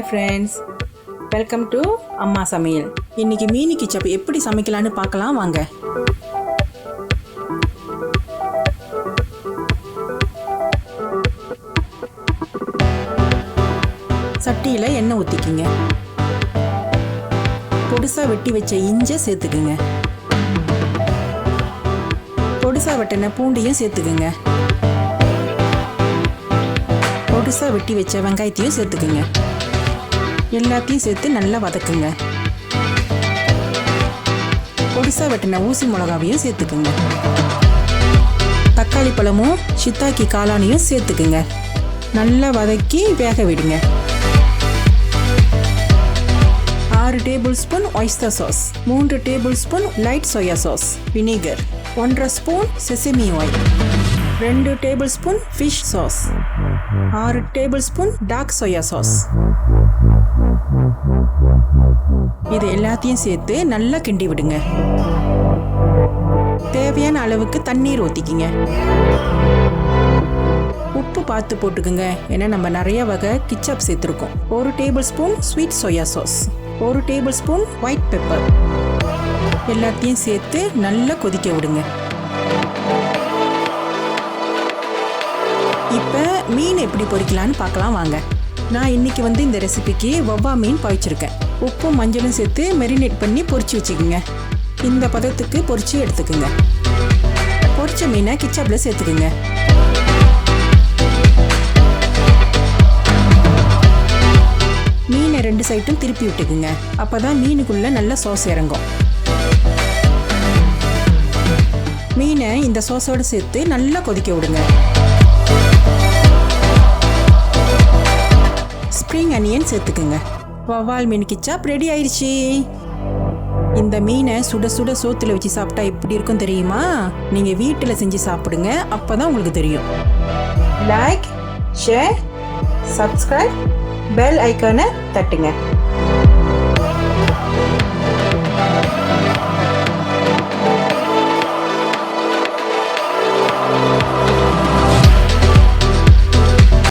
Friends, welcome to அம்மா சமையல். இன்னைக்கு மீன் கிச்சப் எப்படி சமைக்கலான்னு பார்க்கலாம் வாங்க. சட்டியில் எண்ணெய் ஊற்றிக்கிங்க. பொடுசா வெட்டி வச்ச இஞ்சை சேர்த்துக்குங்க. பொடுசா வெட்டின பூண்டையும் சேர்த்துக்குங்க. பொடுசா வெட்டி வச்ச வெங்காயத்தையும் சேர்த்துக்குங்க. எல்லாத்தையும் சேர்த்து நல்லா வதக்குங்க. பொடுசா வெட்டின ஊசி மிளகாவையும் சேர்த்துக்குங்க. தக்காளி பழமும் ஷித்தாக்கி காளானையும் சேர்த்துக்குங்க. நல்லா வதக்கி வேக விடுங்க. 6 tablespoon oyster sauce, 3 tablespoon light soya sauce, vinegar, 1.5 spoon sesame oil, 2 tablespoon fish sauce, 6 tablespoon dark soya sauce. இது எல்லாத்தையும் சேர்த்து நல்லா கிண்டி விடுங்க. தேவையான அளவுக்கு தண்ணீர் ஊற்றிக்கிங்க. உப்பு பார்த்து போட்டுக்குங்க, ஏன்னா நம்ம நிறைய வகை கிச்சப் சேர்த்துருக்கோம். 1 table spoon sweet soya sauce, 1 table spoon white pepper. எல்லாத்தையும் சேர்த்து நல்லா கொதிக்க விடுங்க. இப்போ மீன் எப்படி பொரிக்கலான்னு பார்க்கலாம் வாங்க. நான் இன்னைக்கு இந்த ரெசிபிக்கு வவ்வா மீன் பவிச்சிருக்கேன். உப்பும் மஞ்சளும் சேர்த்து மெரினேட் பண்ணி பொரிச்சு வச்சுக்கோங்க. இந்த பதத்துக்கு பொரிச்சு எடுத்துக்குங்க. பொரிச்ச மீனை கிச்சப்பில் சேர்த்துக்குங்க. மீனை 2 சைட்டும் திருப்பி விட்டுக்குங்க. அப்போதான் மீனுக்குள்ள நல்ல சாஸ் இறங்கும். மீனை இந்த சாஸோடு சேர்த்து நல்லா கொதிக்க விடுங்க. ஸ்ப்ரிங் அனியன் சேர்த்துக்குங்க. வவ்வால் மீன் கிச்சாப் ரெடி ஆயிடுச்சு. இந்த மீனை சுட சுட சோத்துல வச்சு சாப்பிட்டா எப்படி இருக்கும் தெரியுமா? நீங்க வீட்டில் செஞ்சு சாப்பிடுங்க, அப்பதான் உங்களுக்கு தெரியும். லைக், ஷேர், சப்ஸ்கிரைப், பெல் ஐக்கானை தட்டுங்க.